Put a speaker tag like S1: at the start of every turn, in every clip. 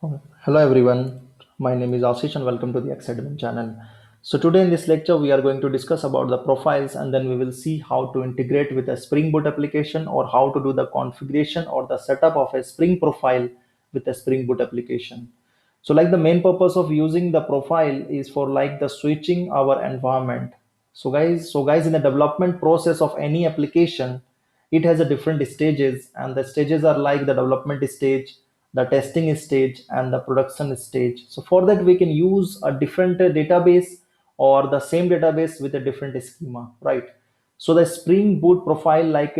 S1: Hello everyone, my name is Ashish and welcome to the Academic channel. So today in this lecture we are going to discuss about the profiles and then we will see how to integrate with a Spring Boot application or how to do the configuration or the setup of a Spring profile with a Spring Boot application. So like the main purpose of using the profile is for like the switching our environment. So guys in the development process of any application it has a different stages and the stages are like the development stage, the testing stage and the production stage. So for that we can use a different database or the same database with a different schema, right? So the Spring Boot profile like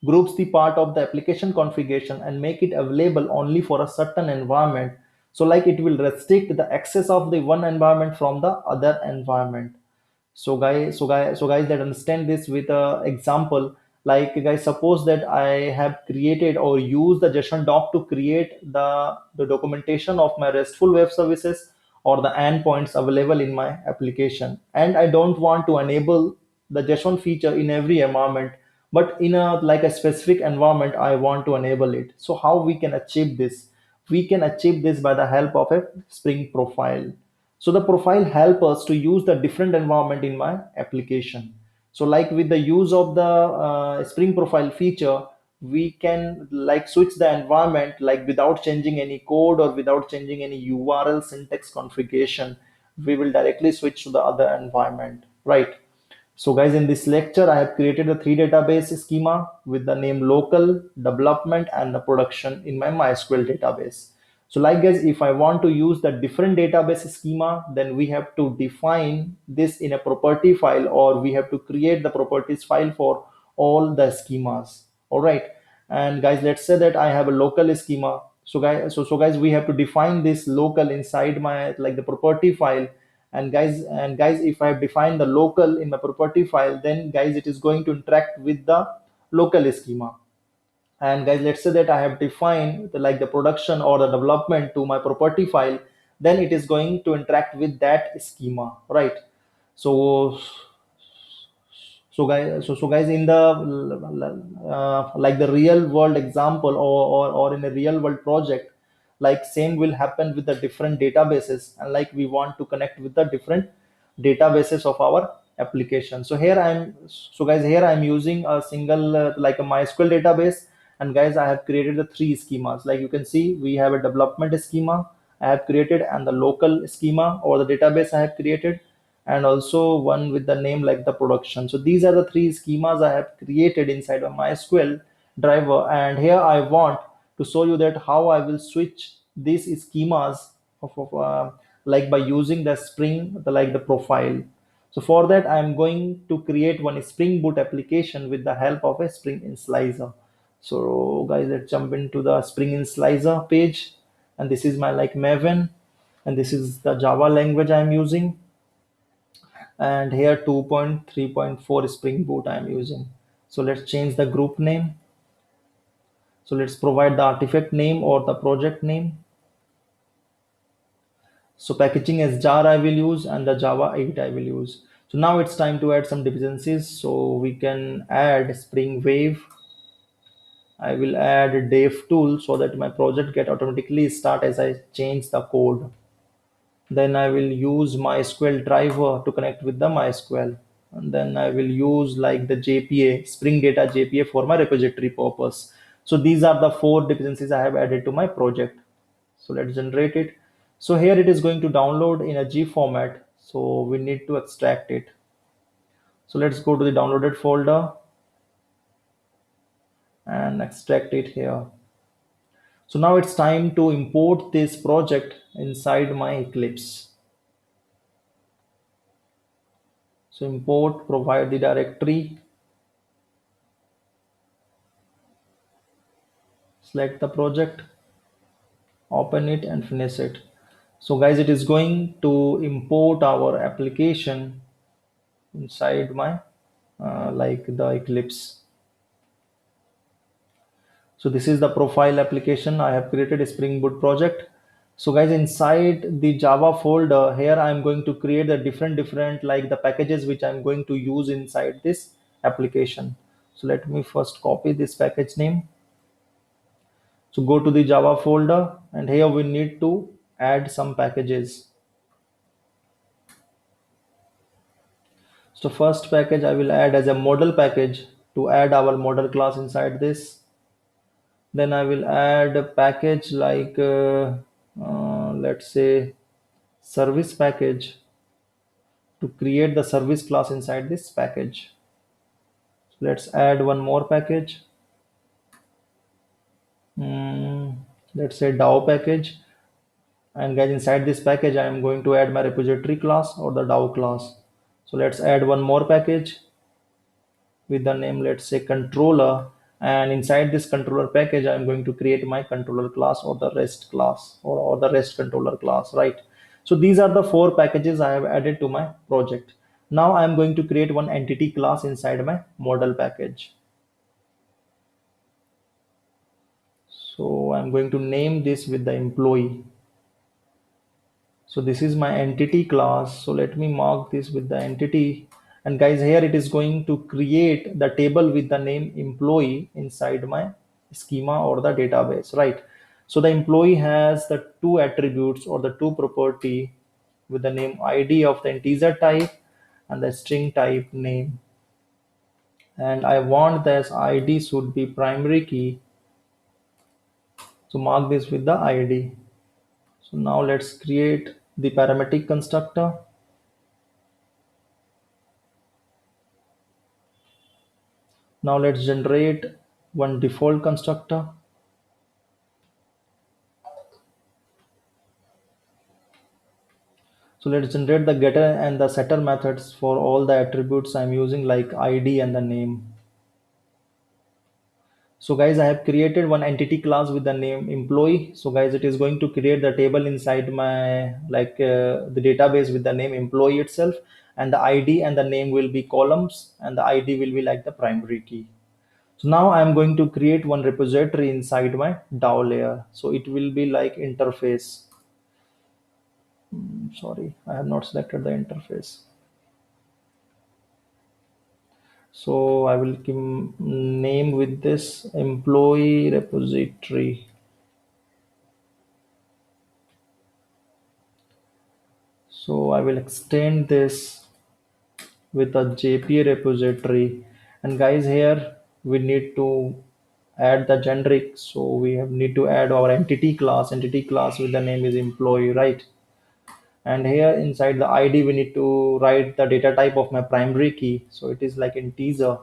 S1: groups the part of the application configuration and make it available only for a certain environment. So like it will restrict the access of the one environment from the other environment. So guys that understand this with a example, like guys, suppose that I have created or used the JSON doc to create the documentation of my RESTful web services or the endpoints available in my application, and I don't want to enable the JSON feature in every environment, but in a like a specific environment I want to enable it. So how we can achieve this? We can achieve this by the help of a Spring profile. So the profile help us to use the different environment in my application. So like with the use of the Spring profile feature, we can like switch the environment like without changing any code or without changing any URL syntax configuration. We will directly switch to the other environment, right? So guys, in this lecture, I have created a three database schema with the name local, development, and the production in my MySQL database. So like guys, if I want to use the different database schema, then we have to define this in a property file or we have to create the properties file for all the schemas. All right. And guys, let's say that I have a local schema. So guys, we have to define this local inside my like the property file. And guys, if I have defined the local in my property file, then guys it is going to interact with the local schema. And guys, let's say that I have defined like the production or the development to my property file, then it is going to interact with that schema, right? So so guys in the like the real world example or in a real world project, like same will happen with the different databases, and like we want to connect with the different databases of our application. So guys, here I'm using a single like a MySQL database. And guys, I have created the three schemas. Like you can see, we have a development schema I have created and the local schema or the database I have created, and also one with the name like the production. So these are the three schemas I have created inside of MySQL driver. And here I want to show you that how I will switch these schemas of like by using the Spring like the profile. So for that I'm going to create one Spring Boot application with the help of a Spring Initializer. So guys, let's jump into the Spring Initializer page, and this is my like Maven, and this is the Java language I'm using, and here 2.3.4 Spring Boot I'm using. So let's change the group name. So let's provide the artifact name or the project name. So packaging as jar I will use and the Java 8 I will use. So now it's time to add some dependencies. So we can add Spring Wave. I will add dev tool so that my project get automatically start as I change the code. Then I will use MySQL driver to connect with the MySQL. And then I will use like the JPA, Spring Data JPA for my repository purpose. So these are the four dependencies I have added to my project. So let's generate it. So here it is going to download in a G format. So we need to extract it. So let's go to the downloaded folder and extract it here. So now it's time to import this project inside my Eclipse. So import, provide the directory, select the project, open it and finish it. So guys, it is going to import our application inside my like the Eclipse. So this is the profile application I have created a Spring Boot project. So guys, inside the Java folder here, I'm going to create the different like the packages which I'm going to use inside this application. So let me first copy this package name. So go to the Java folder, and here we need to add some packages. So first package I will add as a model package to add our model class inside this. Then I will add a package like let's say service package to create the service class inside this package. So let's add one more package. Hmm, let's say DAO package. And guys, inside this package, I am going to add my repository class or the DAO class. So let's add one more package with the name, let's say controller. And inside this controller package, I'm going to create my controller class or the REST class or the REST controller class, right? So these are the four packages I have added to my project. Now I'm going to create one entity class inside my model package. So I'm going to name this with the employee. So this is my entity class. So let me mark this with the entity. And guys, here it is going to create the table with the name employee inside my schema or the database, right? So the employee has the two attributes or the two property with the name ID of the integer type and the string type name. And I want this ID should be primary key. So mark this with the ID. So now let's create the parametric constructor. Now let's generate one default constructor. So let's generate the getter and the setter methods for all the attributes I'm using like ID and the name. So guys, I have created one entity class with the name employee. So guys, it is going to create the table inside my the database with the name employee itself, and the ID and the name will be columns and the ID will be like the primary key. So now I'm going to create one repository inside my DAO layer. So it will be like interface. Sorry, I have not selected the interface. So I will give name with this employee repository. So I will extend this with a JPA repository. And guys, here we need to add the generic. So we have need to add our entity class with the name is employee, right? And here inside the ID we need to write the data type of my primary key. So it is like integer.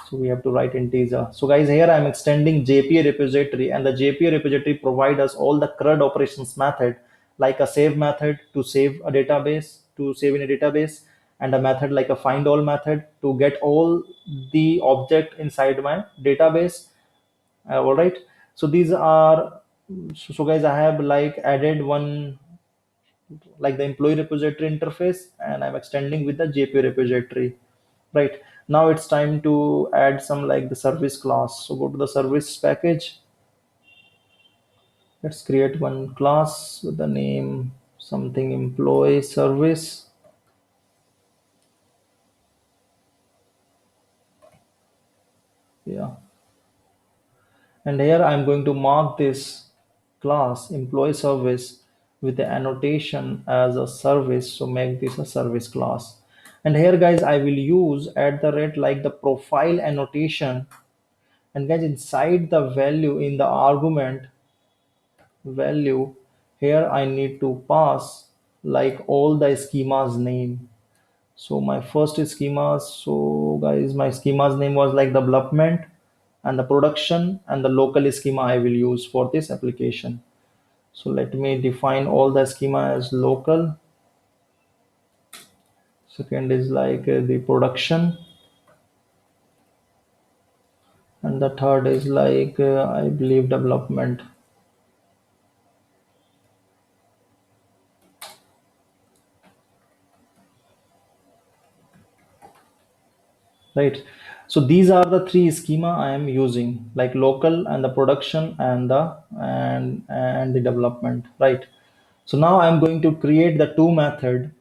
S1: So we have to write integer. So guys, here I'm extending JPA repository, and the JPA repository provide us all the CRUD operations method, like a save method to save a database, to save in a database, and a method like a find all method to get all the object inside my database. All right. So these are, so guys, I have like added one like the employee repository interface, and I'm extending with the JPA repository. Right. Now it's time to add some like the service class. So go to the service package. Let's create one class with the name something employee service. Yeah. And here I'm going to mark this class employee service with the annotation as a service. So make this a service class. And here guys, I will use at the rate like the profile annotation. And guys, inside the value in the argument value, here I need to pass like all the schemas name. So my first schema, so guys, my schema's name was like development and the production and the local schema I will use for this application. So let me define all the schema as local. Second is like the production, and the third is like I believe development. Right. So these are the three schema I am using, like local and the production and the and the development, right? So now I'm going to create the two method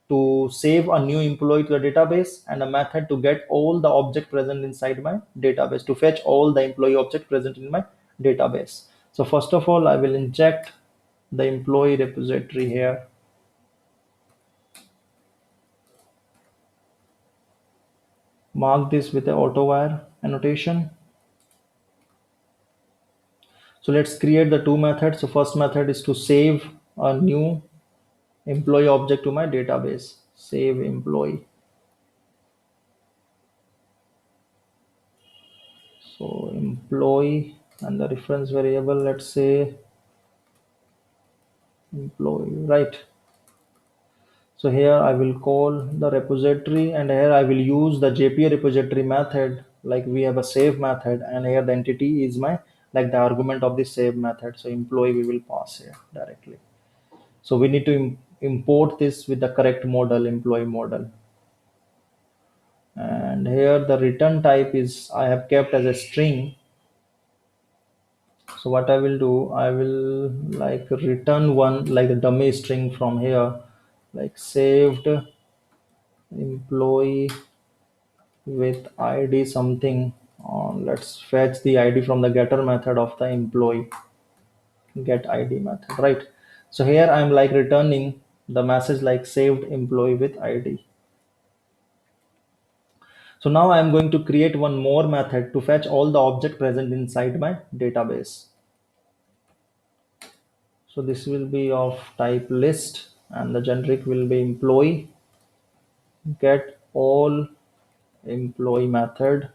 S1: to save a new employee to the database, and a method to get all the object present inside my database, to fetch all the employee object present in my database. So first of all, I will inject the employee repository here. Mark this with the AutoWire annotation. So let's create the two methods. So first method is to save a new employee object to my database. Save employee. So employee and the reference variable, let's say employee, right? So here I will call the repository, and here I will use the JPA repository method. Like we have a save method, and here the entity is my, like the argument of the save method. So employee we will pass here directly. So we need to import this with the correct model, employee model. And here the return type is I have kept as a string. So what I will do, I will like return one like a dummy string from here, like saved employee with id something. Let's fetch the id from the getter method of the employee, get id method, right? So here I'm like returning the message like saved employee with id. So now I'm going to create one more method to fetch all the object present inside my database. So this will be of type list, and the generic will be employee get all employee method.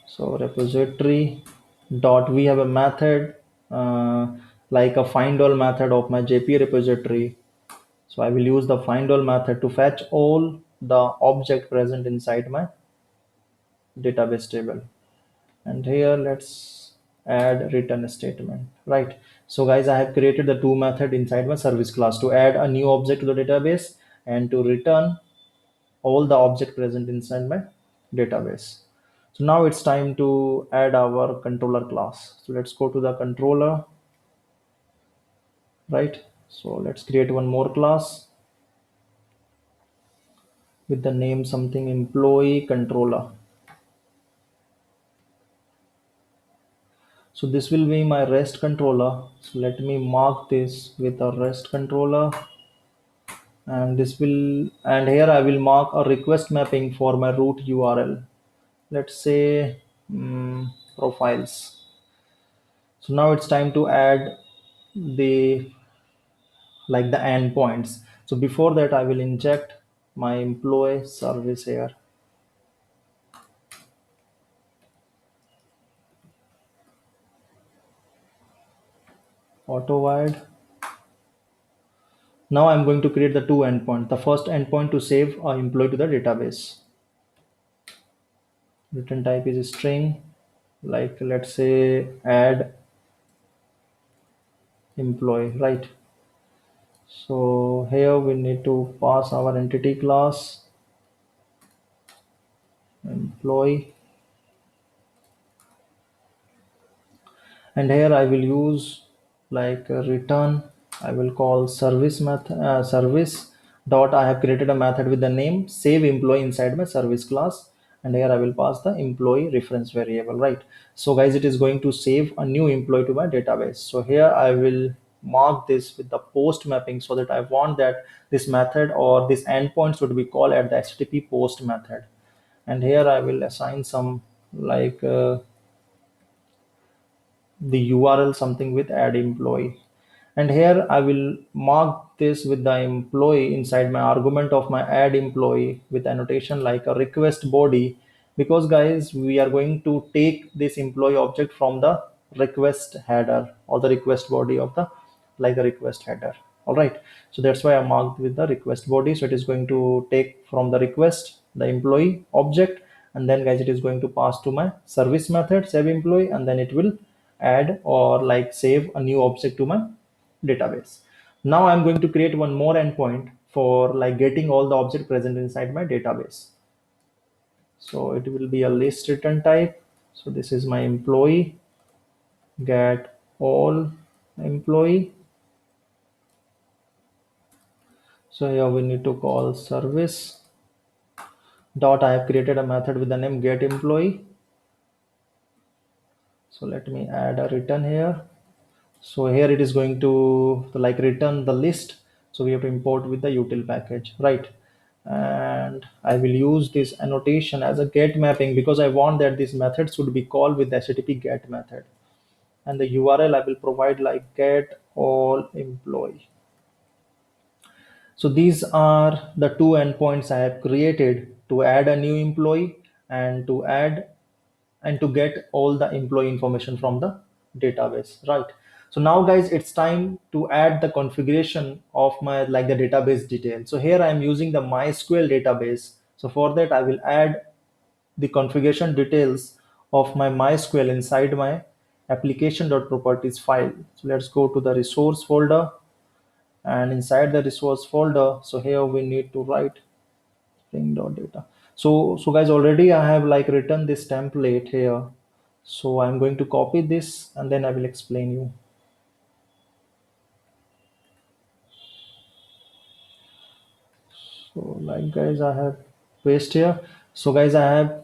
S1: So repository dot, we have a method like a find all method of my JPA repository. So I will use the find all method to fetch all the object present inside my database table. And here let's add return statement, right? So guys, I have created the two method inside my service class to add a new object to the database and to return all the object present inside my database. So now it's time to add our controller class. So let's go to the controller, right? So let's create one more class with the name something employee controller. So this will be my REST controller. So let me mark this with a REST controller, and this will, and here I will mark a request mapping for my root URL. Let's say profiles. So now it's time to add the like the endpoints. So before that, I will inject my employee service here. Auto-wired. Now I'm going to create the two endpoints. The first endpoint to save our employee to the database. Return type is string, like let's say add employee, right? So here we need to pass our entity class employee, and here I will use like a return. I will call service method service dot. I have created a method with the name save employee inside my service class, and here I will pass the employee reference variable, right? So guys, it is going to save a new employee to my database. So here I will mark this with the post mapping, so that I want that this method or this endpoint should be called at the http post method. And here I will assign some like the URL something with add employee. And here I will mark this with the employee inside my argument of my add employee with annotation like a request body, because guys, we are going to take this employee object from the request header or the request body of the like a request header. All right, so that's why I marked with the request body. So it is going to take from the request the employee object, and then guys, it is going to pass to my service method save employee, and then it will add or like save a new object to my database. Now I'm going to create one more endpoint for like getting all the object present inside my database. So it will be a list return type. So this is my employee get all employee. So here we need to call service dot. I have created a method with the name get employee, So let me add a return here. So here it is going to like return the list. So we have to import with the util package, right? And I will use this annotation as a get mapping because I want that this method should be called with the http get method. And the URL I will provide like get all employee. So these are the two endpoints I have created to add a new employee and to add and to get all the employee information from the database, right? So now guys, it's time to add the configuration of my like the database detail. So here I am using the MySQL database. So for that I will add the configuration details of my MySQL inside my application.properties file. So let's go to the resource folder, and inside the resource folder, so here we need to write string.data. So guys, already I have like written this template here. So I'm going to copy this and then I will explain you. So like guys, I have paste here. So guys, I have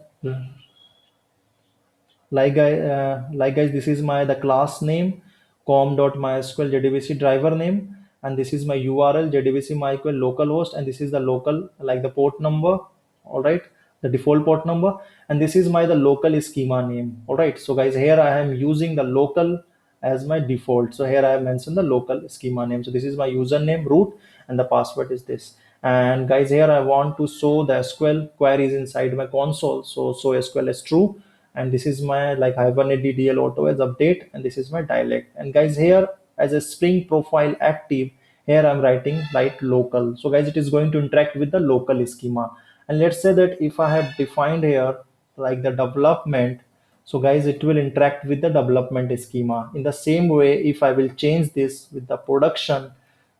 S1: like guys, this is my the class name com.mysql jdbc driver name, and this is my url jdbc mysql localhost, and this is the local like the port number, all right, the default port number, and this is my the local schema name. All right, so guys, here I am using the local as my default. So here I have mentioned the local schema name. So this is my username root, and the password is this. And guys, here I want to show the SQL queries inside my console. So SQL is true, and this is my like Hibernate DDL auto as update, and this is my dialect. And guys, here as a Spring profile active, here I'm writing like local. So guys, it is going to interact with the local schema. And let's say that if I have defined here like the development, so guys, it will interact with the development schema. In the same way, if I will change this with the production,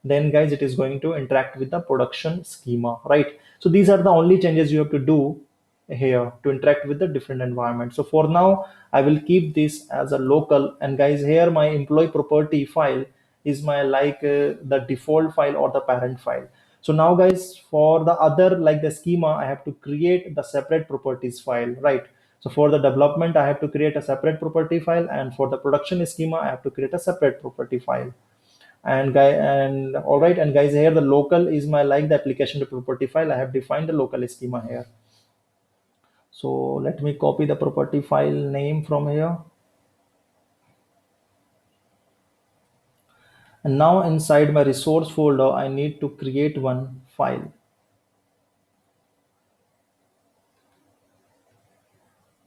S1: then guys, it is going to interact with the production schema, right? So these are the only changes you have to do here to interact with the different environment. So for now I will keep this as a local, and guys, here my employee property file is my like the default file or the parent file. So now guys, for the other like the schema, I have to create the separate properties file, right? So for the development I have to create a separate property file, and for the production schema I have to create a separate property file. And all right, and guys, here the local is my like the application to property file. I have defined the local schema here. So let me copy the property file name from here. And now inside my resource folder, I need to create one file.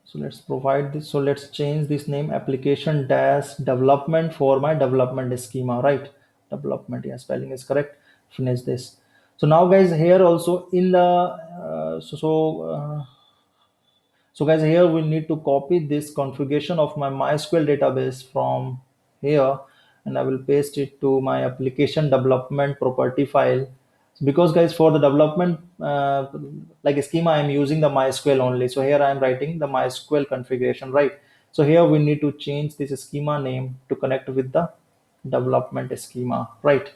S1: So let's provide this. So let's change this name application dash development for my development schema, right? Development, yeah, spelling is correct. Finish this. So now guys, here also in the so guys, here we need to copy this configuration of my MySQL database from here, and I will paste it to my application development property file. Because guys, for the development like schema, I am using the MySQL only. So here I am writing the MySQL configuration, right? So here we need to change this schema name to connect with the development schema, right?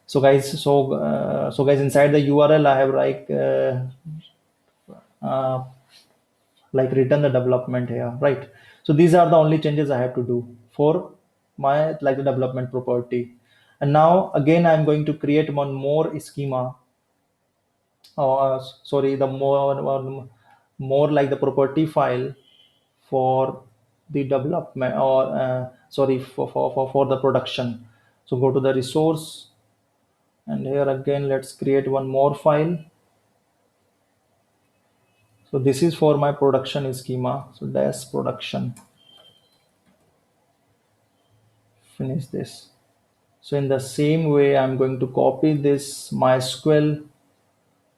S1: So guys, inside the URL I have uh, like written the development here, right? So these are the only changes I have to do for my like the development property. And now again I'm going to create one more schema, sorry, the more like the property file for the development, or sorry, for the production. So go to the resource, and here again let's create one more file. So this is for my production schema. So dash production. Finish this. So in the same way, I'm going to copy this MySQL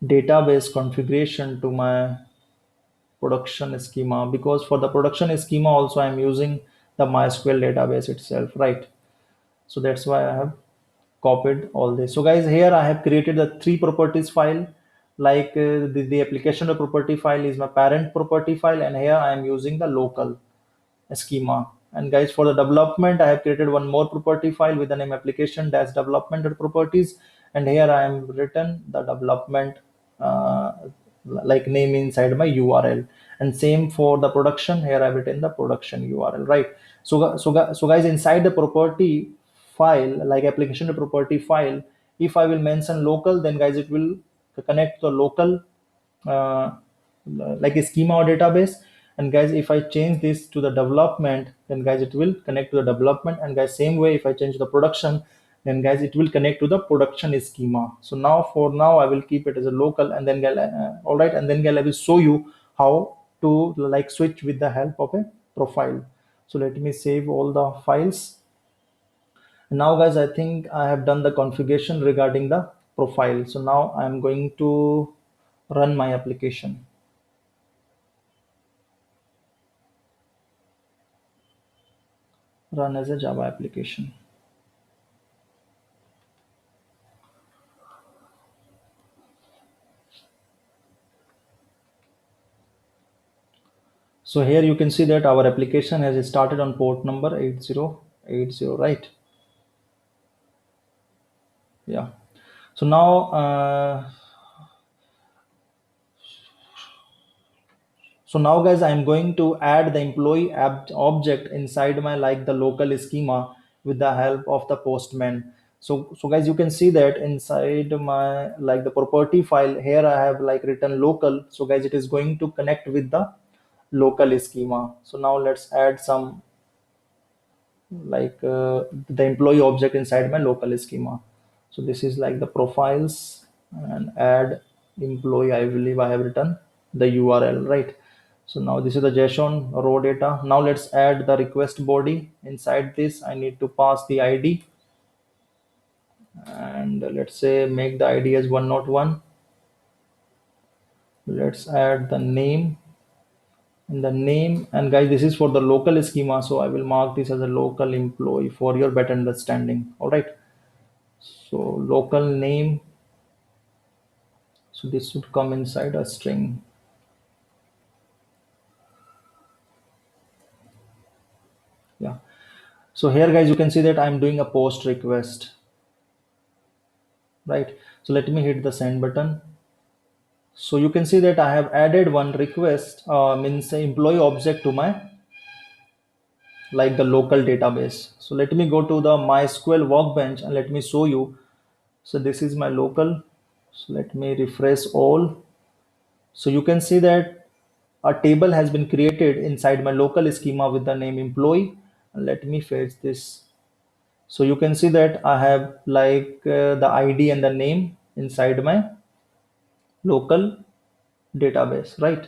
S1: database configuration to my production schema, because for the production schema also I'm using the MySQL database itself, right? So that's why I have copied all this. So guys, here I have created the three properties file. Like the application of property file is my parent property file, and here I am using the local schema. And guys, for the development, I have created one more property file with the name application dash development properties, and here I am written the development like name inside my URL. and same for the production. Here I've written the production URL, right? So guys, inside the property file, like application to property file, if I will mention local, then guys it will connect to the local uh, like a schema or database. And guys, if I change this to the development, then guys it will connect to the development. And guys, same way, if I change the production, then guys it will connect to the production schema. So now, for now, I will keep it as a local, and then all right, and then guys, I will show you how to like switch with the help of a profile. So let me save all the files. And now guys, I think I have done the configuration regarding the profile. So now I'm going to run my application. Run as a Java application. So here you can see that our application has started on port number 8080, right? Yeah. So now, guys, I'm going to add the employee object inside my like the local schema with the help of the postman. So guys, you can see that inside my like the property file here I have like written local. So guys, it is going to connect with the local schema. So now let's add some like the employee object inside my local schema. So this is like the profiles, and add employee, I believe I have written the URL, right? So now this is the JSON raw data. Now let's add the request body. Inside this I need to pass the ID, and let's say make the ID as 101. Let's add the name, and guys, this is for the local schema, so I will mark this as a local employee for your better understanding. All right. So local name, so this should come inside a string. Yeah. So here guys, you can see that I'm doing a post request, right? So let me hit the send button. So you can see that I have added one request, means employee object to my like the local database. So let me go to the MySQL workbench and let me show you. So this is my local. So let me refresh all. So you can see that a table has been created inside my local schema with the name employee. And let me fetch this. So you can see that I have like the ID and the name inside my local database, right?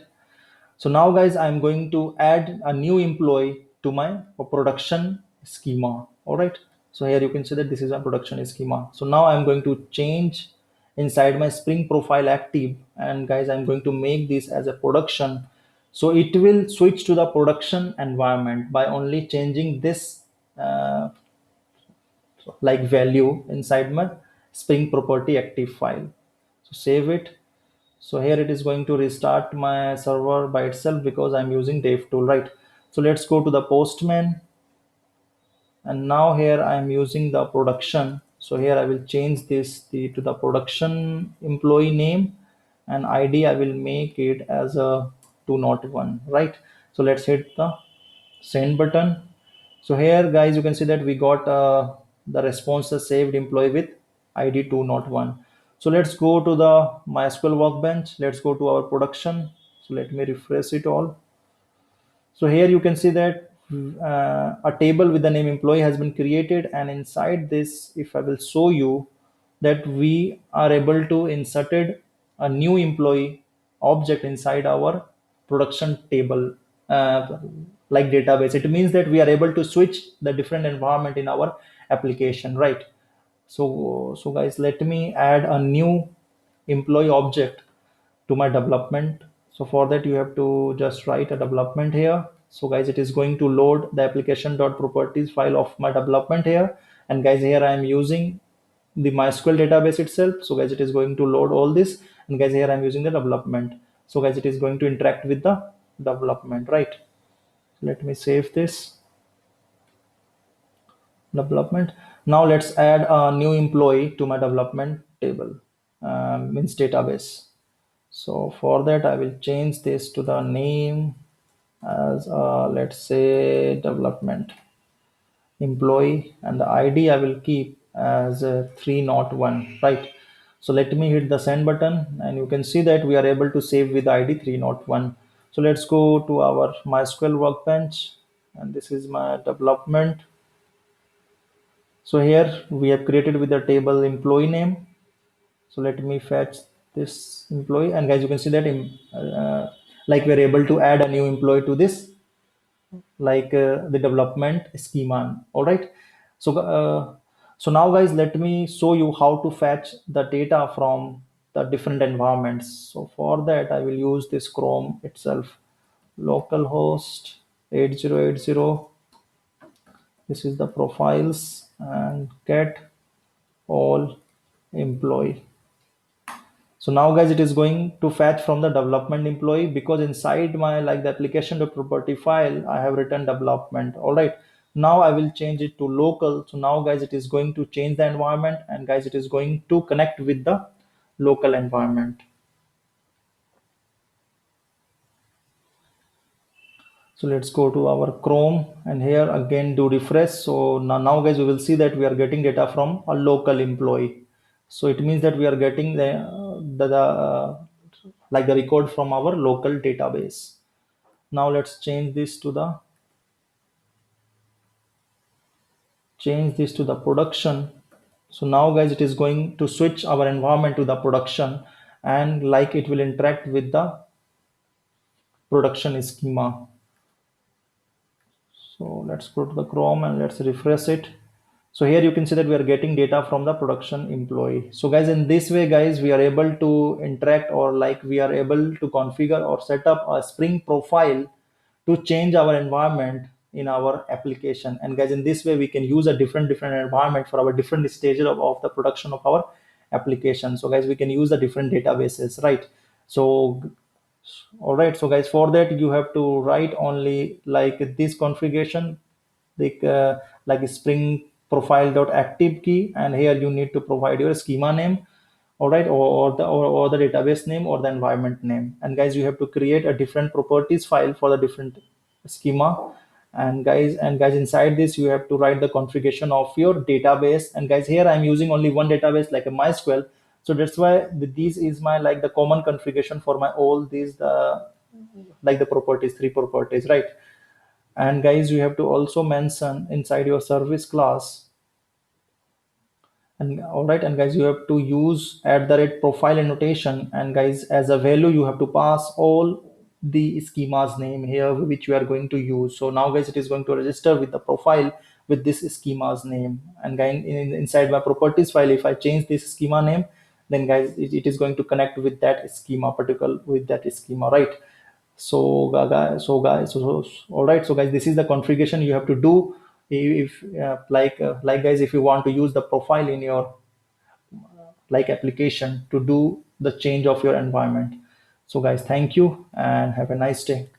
S1: So now guys, I'm going to add a new employee to my production schema. All right. So here you can see that this is a production schema. So now I'm going to change inside my Spring profile active, and guys, I'm going to make this as a production. So it will switch to the production environment by only changing this uh, like value inside my Spring property active file. So save it. So here it is going to restart my server by itself because I'm using dev tool, right? So let's go to the postman, and now here I'm using the production. So here I will change this to the production employee name, and ID I will make it as a 201, right? So let's hit the send button. So here guys, you can see that we got the responses saved employee with ID 201. So let's go to the MySQL workbench. Let's go to our production. So let me refresh it all. So here you can see that a table with the name employee has been created, and inside this, if I will show you, that we are able to inserted a new employee object inside our production table uh, like database. It means that we are able to switch the different environment in our application, right? So guys, let me add a new employee object to my development. So for that, you have to just write a development here. So guys, it is going to load the application.properties file of my development here. And guys, here I am using the MySQL database itself. So guys, it is going to load all this. And guys, here I'm using the development. So guys, it is going to interact with the development, right? Let me save this development. Now let's add a new employee to my development table, means database. So for that I will change this to the name as let's say development employee, and the ID I will keep as 301, right? So let me hit the send button, and you can see that we are able to save with ID 301. So let's go to our MySQL workbench, and this is my development. So here we have created with the table employee name. So let me fetch this employee, and guys, you can see that like we are able to add a new employee to this, like the development schema. All right. So now guys, let me show you how to fetch the data from the different environments. So for that I will use this Chrome itself, localhost 8080. This is the profiles, and get all employee. So now guys, it is going to fetch from the development employee, because inside my like the application to property file I have written development. All right, now I will change it to local. So now guys, it is going to change the environment, and guys, it is going to connect with the local environment. So let's go to our Chrome, and here again do refresh. So now guys, we will see that we are getting data from a local employee. So it means that we are getting the like the record from our local database. Now let's change this to the production. So now guys, it is going to switch our environment to the production, and like it will interact with the production schema. So let's go to the Chrome and let's refresh it. So here you can see that we are getting data from the production employee. So guys, in this way guys, we are able to interact, or like we are able to configure or set up a Spring profile to change our environment in our application. And guys, in this way we can use a different environment for our different stages of the production of our application. So guys, we can use the different databases, right? So all right, so guys, for that you have to write only like this configuration, like like spring profile dot active key, and here you need to provide your schema name. All right, or the database name or the environment name. And guys, you have to create a different properties file for the different schema. And guys, inside this you have to write the configuration of your database. And guys, here I'm using only one database, like a MySQL. So that's why this is my like the common configuration for my all these like the properties, three properties, right? And guys, you have to also mention inside your service class. And all right, and guys, you have to use at the rate profile annotation. And guys, as a value you have to pass all the schemas name here which you are going to use. So now guys, it is going to register with the profile with this schema's name. And guys, inside my properties file, if I change this schema name, then guys, it is going to connect with that schema, particular with that schema, right? So all right, so guys, this is the configuration you have to do. If like guys, if you want to use the profile in your like application to do the change of your environment. So guys, thank you and have a nice day.